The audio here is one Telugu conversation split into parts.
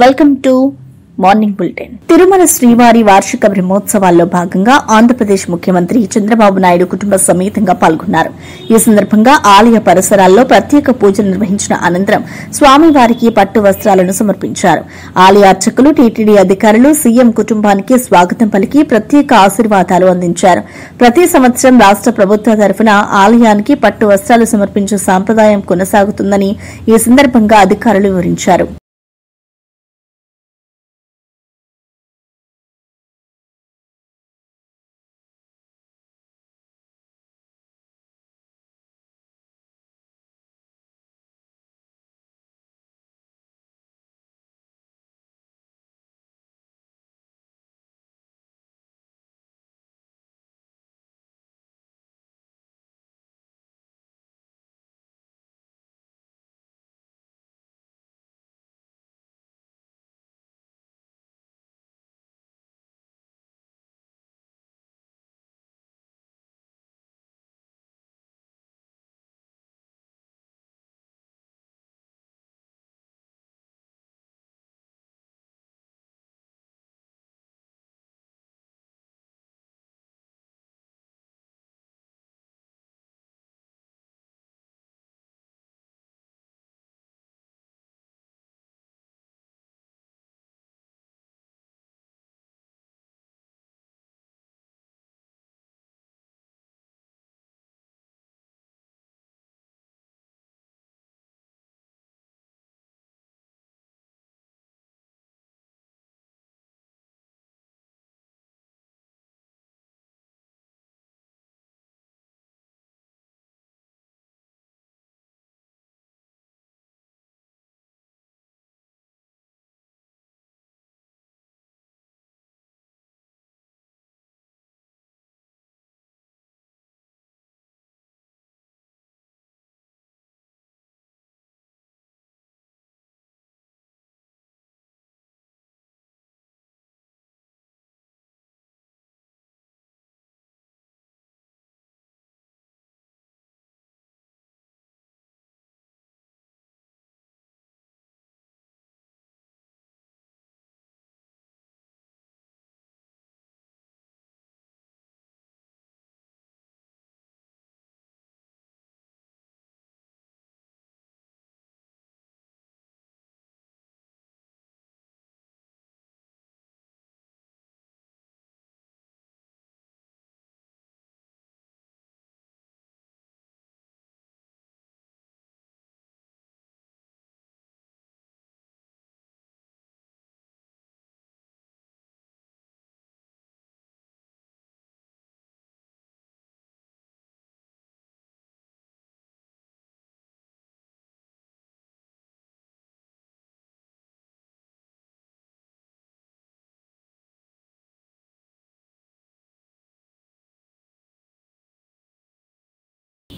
Welcome to morning bulletin. Tirumala శ్రీవారి వార్షిక బ్రహ్మోత్సవాల్లో భాగంగా ఆంధ్రప్రదేశ్ ముఖ్యమంత్రి చంద్రబాబు నాయుడు కుటుంబ సమేతంగా పాల్గొన్నారు. ఈ సందర్భంగా ఆలయ పరిసరాల్లో ప్రత్యేక పూజలు నిర్వహించిన అనంతరం స్వామివారికి పట్టు వస్త్రాలను సమర్పించారు. ఆలయ అర్చకులు, టీటీడీ అధికారులు సీఎం కుటుంబానికి స్వాగతం పలికి ప్రత్యేక ఆశీర్వాదాలు అందించారు. ప్రతి సంవత్సరం రాష్ట ప్రభుత్వ తరఫున ఆలయానికి పట్టు వస్త్రాలు సమర్పించే సాంప్రదాయం కొనసాగుతుందని ఈ సందర్భంగా అధికారులు వివరించారు.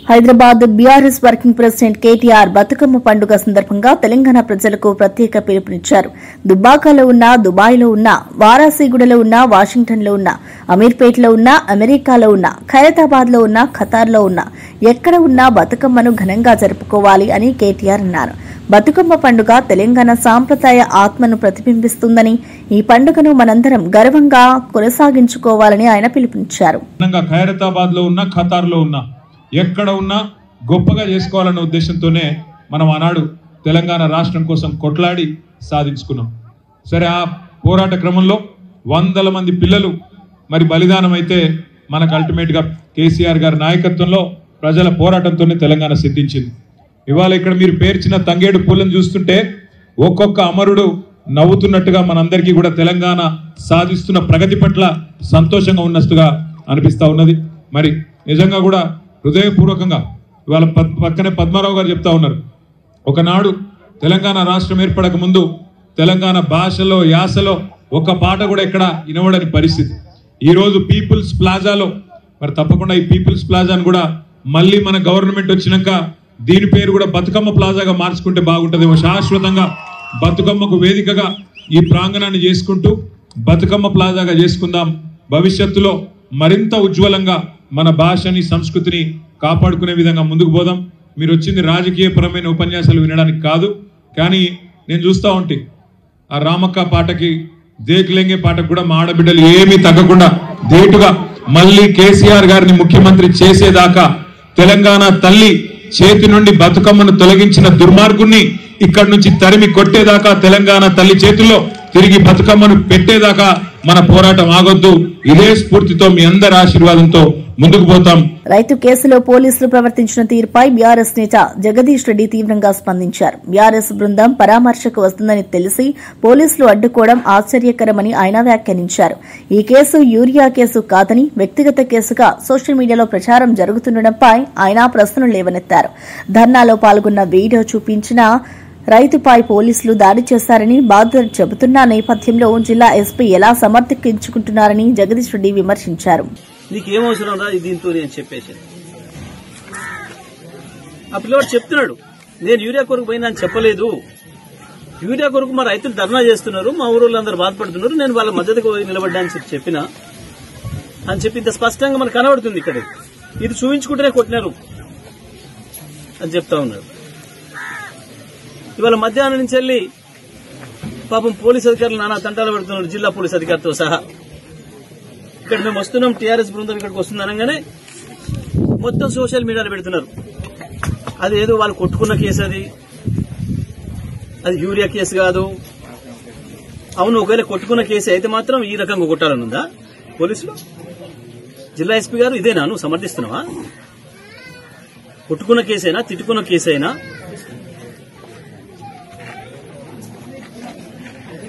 Hyderabad BRS working president KTR Bathukamma పండుగ సందర్భంగా తెలంగాణ ప్రజలకు ప్రత్యేక పిలుపునిచ్చారు. దుబ్బాకలో ఉన్న, దుబాయ్లో ఉన్న, వారాసిగూడలో ఉన్న, వాషింగ్టన్లో ఉన్న, అమీర్పేటలో ఉన్న, అమెరికాలో ఉన్న, ఖైరతాబాద్లో ఉన్న, ఖతార్లో ఉన్న, ఎక్కడ ఉన్నా బతుకమ్మను ఘనంగా జరుపుకోవాలి అని కేటీఆర్ అన్నారు. బతుకమ్మ పండుగ తెలంగాణ సాంప్రదాయ ఆత్మను ప్రతిబింబిస్తుందని, ఈ పండుగను మనందరం గర్వంగా కొనసాగించుకోవాలని ఆయన పిలుపునిచ్చారు. ఎక్కడ ఉన్నా గొప్పగా చేసుకోవాలన్న ఉద్దేశంతోనే మనం ఆనాడు తెలంగాణ రాష్ట్రం కోసం కొట్లాడి సాధించుకున్నాం. సరే, ఆ పోరాట క్రమంలో వందల మంది పిల్లలు మరి బలిదానం అయితే మనకు అల్టిమేట్గా కేసీఆర్ గారి నాయకత్వంలో ప్రజల పోరాటంతోనే తెలంగాణ సిద్ధించింది. ఇవాళ ఇక్కడ మీరు పేర్చిన తంగేడు పూలను చూస్తుంటే ఒక్కొక్క అమరుడు నవ్వుతున్నట్టుగా మనందరికీ కూడా తెలంగాణ సాధిస్తున్న ప్రగతి పట్ల సంతోషంగా ఉన్నట్టుగా అనిపిస్తూ ఉన్నది. మరి నిజంగా కూడా హృదయపూర్వకంగా ఇవాళ పక్కనే పద్మారావు గారు చెప్తా ఉన్నారు, ఒకనాడు తెలంగాణ రాష్ట్రం ఏర్పడక ముందు తెలంగాణ భాషలో, యాసలో ఒక పాట కూడా ఎక్కడ వినబడని పరిస్థితి. ఈరోజు పీపుల్స్ ప్లాజాలో మరి తప్పకుండా ఈ పీపుల్స్ ప్లాజాను కూడా మళ్ళీ మన గవర్నమెంట్ వచ్చినాక దీని పేరు కూడా బతుకమ్మ ప్లాజాగా మార్చుకుంటే బాగుంటుందేమో. శాశ్వతంగా బతుకమ్మకు వేదికగా ఈ ప్రాంగణాన్ని చేసుకుంటూ బతుకమ్మ ప్లాజాగా చేసుకుందాం. భవిష్యత్తులో మరింత ఉజ్వలంగా మన భాషని, సంస్కృతిని కాపాడుకునే విధంగా ముందుకు పోదాం. మీరు వచ్చింది రాజకీయపరమైన ఉపన్యాసాలు వినడానికి కాదు, కానీ నేను చూస్తూ ఉంటే ఆ రామక్క పాటకి దేక్లెంగే పాటకు కూడా మా ఆడబిడ్డలు ఏమీ తగ్గకుండా ధీటుగా మళ్ళీ కేసీఆర్ గారిని ముఖ్యమంత్రి చేసేదాకా తెలంగాణ తల్లి చేతి నుండి బతుకమ్మను తొలగించిన దుర్మార్గుణ్ణి ఇక్కడి నుంచి తరిమి కొట్టేదాకా తెలంగాణ తల్లి చేతుల్లో తిరిగి బతుకమ్మను పెట్టేదాకా మన పోరాటం ఆగొద్దు. ఇదే స్ఫూర్తితో మీ అందరి ఆశీర్వాదంతో ముందుకు పోతాం. రైతు కేసులో పోలీసులు ప్రవర్తించిన తీరుపై బీఆర్ఎస్ నేత జగదీష్ రెడ్డి తీవ్రంగా స్పందించారు. బీఆర్ఎస్ బృందం పరామర్శకు వస్తుందని తెలిసి పోలీసులు అడ్డుకోవడం ఆశ్చర్యకరమని ఆయన వ్యాఖ్యానించారు. ఈ కేసు యూరియా కేసు కాదని వ్యక్తిగత కేసుగా సోషల్ మీడియాలో ప్రచారం జరుగుతుండటంపై ఆయన ప్రశ్నలు లేవనెత్తారు. ధర్నాలో పాల్గొన్న వీడియో చూపించిన రైతుపై పోలీసులు దాడి చేశారని బాధితులు చెబుతున్న నేపథ్యంలో జిల్లా ఎస్పీ ఎలా సమర్థించుకుంటున్నారని జగదీష్ రెడ్డి విమర్శించారు. నీకేమవసరం రా దీంతో అని చెప్పేసి ఆ పిల్లవాడు చెప్తున్నాడు, నేను యూరియా కొరకు పోయినా అని చెప్పలేదు. యూరియా కొరకు మా రైతులు ధర్నా చేస్తున్నారు, మా ఊరోళ్ళందరూ బాధపడుతున్నారు, నేను వాళ్ళ మద్దతుకు నిలబడ్డా అని చెప్పిన అని చెప్పి ఇంత స్పష్టంగా మనకు కనబడుతుంది. ఇక్కడ ఇది చూపించుకుంటేనే కొట్టినారు అని చెప్తా ఉన్నారు. ఇవాళ మధ్యాహ్నం నుంచి వెళ్ళి పాపం పోలీస్ అధికారులు నానా తంటాలు పెడుతున్నారు, జిల్లా పోలీస్ అధికారితో సహా. ఇక్కడ మేము వస్తున్నాం, టీఆర్ఎస్ బృందం ఇక్కడికి వస్తుందనగానే మొత్తం సోషల్ మీడియాలో పెడుతున్నారు. అది ఏదో వాళ్ళు కొట్టుకున్న కేసు, అది యూరియా కేసు కాదు. అవును, ఒకవేళ కొట్టుకున్న కేసు అయితే మాత్రం ఈ రకంగా కొట్టాలనుందా పోలీసులు? జిల్లా ఎస్పీ గారు ఇదేనా నువ్వు సమర్థిస్తున్నావా? కొట్టుకున్న కేసైనా తిట్టుకున్న కేసైనా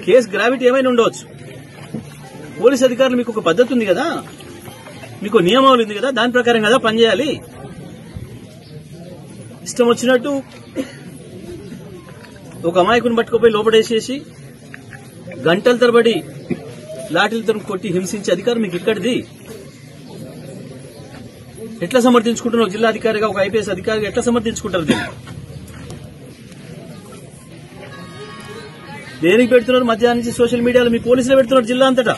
కేసు గ్రావిటీ ఏమైనా ఉండవచ్చు. పోలీస్ అధికారులు మీకు ఒక పద్ధతి ఉంది కదా, మీకు నియమావళి ఉంది కదా, దాని ప్రకారం కదా పనిచేయాలి. ఇష్టం వచ్చినట్టు ఒక అమాయకుని పట్టుకుపోయి లోపడేసేసి గంటల తరబడి లాఠీలతో కొట్టి హింసించే అధికారం మీకు ఇక్కడిది. ఎట్లా సమర్థించుకుంటున్నావు? జిల్లా అధికారిగా ఒక ఐపీఎస్ అధికారిగా ఎట్లా సమర్థించుకుంటారు దీన్ని? దేనికి పెడుతున్నారు? మధ్యాహ్నం నుంచి సోషల్ మీడియాలో మీ పోలీసులే పెడుతున్నారు జిల్లా అంతటా.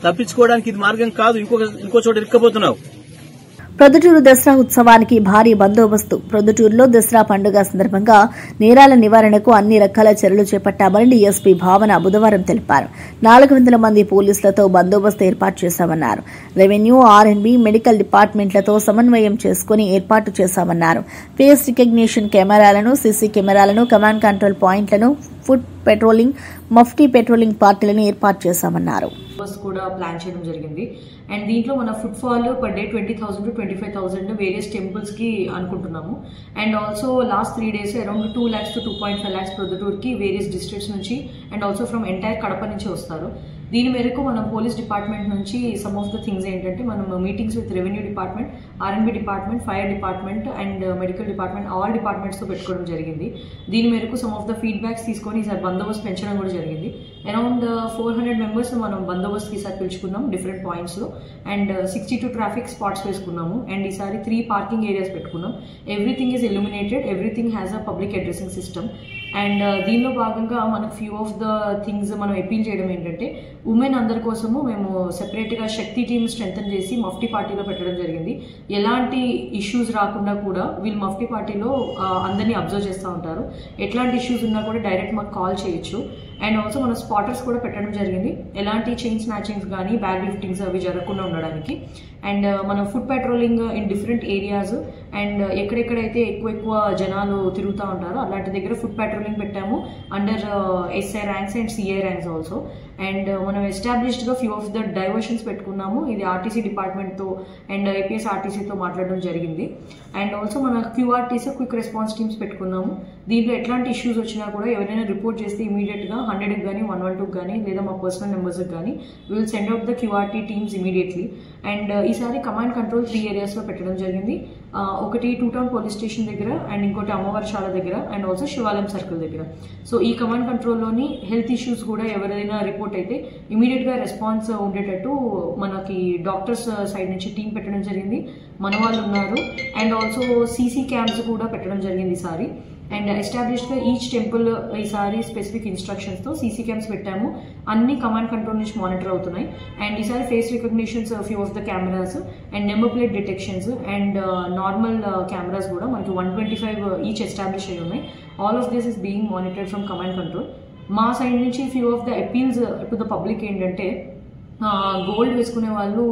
తప్పించుకోవడానికి ఇది మార్గం కాదు, ఇంకో చోట ఇరుక్కపోతున్నావు. ప్రొద్దుటూరు దసరా ఉత్సవానికి భారీ బందోబస్తు. ప్రొద్దుటూరులో దసరా పండుగ సందర్భంగా నేరాల నివారణకు అన్ని రకాల చర్యలు చేపట్టామని డీఎస్పీ భావన బుధవారం తెలిపారు. 400 మంది పోలీసులతో బందోబస్తు ఏర్పాటు చేశామన్నారు. రెవెన్యూ, ఆర్ఎండ్బీ, మెడికల్ డిపార్ట్మెంట్లతో సమన్వయం చేసుకుని ఏర్పాటు చేశామన్నారు. ఫేస్ రికగ్నిషన్ కెమెరాలను, సీసీ కెమెరాలను, కమాండ్ కంట్రోల్ పాయింట్లను, ఫుడ్ పెట్రోలింగ్, మఫ్టీ పెట్రోలింగ్ పార్టీలను ఏర్పాటు చేశామన్నారు. కూడా ప్లాన్ చేయడం జరిగింది. అండ్ దీంట్లో మన footfall per day 20,000 to 25,000 various temples కి అనుకుంటున్నాము. And also last 3 days around 2 lakhs to 2.5 lakhs ప్రొద్దుటూరుకి వేరియస్ డిస్ట్రిక్ట్స్ నుంచి and also from entire Kadapa నుంచి వస్తారు. దీని మేరకు మనం పోలీస్ డిపార్ట్మెంట్ నుంచి సమ్ ఆఫ్ ద థింగ్స్ ఏంటంటే మనం meetings with revenue department, R&B department, fire department and medical department all డిపార్ట్మెంట్స్తో పెట్టుకోవడం జరిగింది. దీని మేరకు సమ్ ఆఫ్ ద ఫీడ్బ్యాక్స్ తీసుకొని ఈసారి బందోబస్తు పెంచడం కూడా జరిగింది. అరౌండ్ 400 members మనం బందోబస్తుకి ఈసారి పిలుచుకున్నాం డిఫరెంట్ పాయింట్స్లో. అండ్ 62 ట్రాఫిక్ స్పాట్స్ వేసుకున్నాము. అండ్ ఈసారి 3 పార్కింగ్ ఏరియాస్ పెట్టుకున్నాం. Everything is illuminated, everything has a public addressing system. And దీనిలో భాగంగా మనకు ఫ్యూ ఆఫ్ ద థింగ్స్ మనం అపీల్ చేయడం ఏంటంటే ఉమెన్ అందరి కోసము మేము సెపరేట్గా శక్తి టీమ్ స్ట్రెంథన్ చేసి మఫ్టీ పార్టీలో పెట్టడం జరిగింది. ఎలాంటి ఇష్యూస్ రాకుండా కూడా వీళ్ళు మఫ్టీ పార్టీలో అందరినీ అబ్జర్వ్ చేస్తూ ఉంటారు. ఎట్లాంటి ఇష్యూస్ ఉన్నా కూడా డైరెక్ట్ మాకు కాల్ చేయొచ్చు. అండ్ ఆల్సో మన స్పాటర్స్ కూడా పెట్టడం జరిగింది, ఎలాంటి చైన్ స్నాచింగ్స్ కానీ బ్యాగ్ లిఫ్టింగ్స్ అవి జరగకుండా ఉండడానికి. అండ్ మనం food patrolling in different areas and ఎక్కడెక్కడైతే ఎక్కువ జనాలు తిరుగుతూ ఉంటారో అలాంటి దగ్గర ఫుడ్ పెట్రోలింగ్ పెట్టాము under SI ranks and CI ranks also. And మనం ఎస్టాబ్లిష్డ్గా ఫ్యూ ఆఫ్ ద డైవర్షన్స్ పెట్టుకున్నాము. ఇది ఆర్టీసీ డిపార్ట్మెంట్తో అండ్ ఏపీఎస్ ఆర్టీసీతో మాట్లాడడం జరిగింది. అండ్ ఆల్సో మన క్యూఆర్టీసీ క్విక్ రెస్పాన్స్ టీమ్స్ పెట్టుకున్నాము. దీంట్లో ఎట్లాంటి ఇష్యూస్ వచ్చినా కూడా ఎవరైనా రిపోర్ట్ చేస్తే ఇమీడియట్గా 100కి కానీ 112కి కానీ లేదా మా పర్సనల్ నెంబర్స్కి కానీ we will send out the QRT teams immediately. And ఈసారి కమాండ్ కంట్రోల్ 3 areasలో పెట్టడం జరిగింది. ఒకటి 2 Town పోలీస్ స్టేషన్ దగ్గర అండ్ ఇంకోటి అమ్మవారిశాల దగ్గర అండ్ ఆల్సో శివాలయం సర్కిల్ దగ్గర. సో ఈ కమాండ్ కంట్రోల్లోని హెల్త్ ఇష్యూస్ కూడా ఎవరైనా రిపోర్ట్ అయితే ఇమీడియట్గా రెస్పాన్స్ ఉండేటట్టు మనకి డాక్టర్స్ సైడ్ నుంచి టీం పెట్టడం జరిగింది. మన వాళ్ళు ఉన్నారు. అండ్ ఆల్సో సీసీ క్యామ్స్ కూడా పెట్టడం జరిగింది ఈసారి. అండ్ ఎస్టాబ్లిష్డ్గా ఈచ్ టెంపుల్ ఈసారి స్పెసిఫిక్ ఇన్స్ట్రక్షన్స్తో సీసీ క్యామ్స్ పెట్టాము. అన్ని కమాండ్ కంట్రోల్ నుంచి మానిటర్ అవుతున్నాయి. అండ్ ఈసారి face recognitions few of the cameras and number plate detections and normal cameras కూడా మనకి 125 ఈచ్ ఎస్టాబ్లిష్ అయి ఉన్నాయి. All of this is being monitored from command control. మా సైడ్ నుంచి few of the appeals to the public ఏంటంటే, గోల్డ్ వేసుకునే వాళ్ళు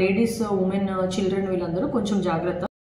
లేడీస్, ఉమెన్, చిల్డ్రన్ వీళ్ళందరూ కొంచెం జాగ్రత్త.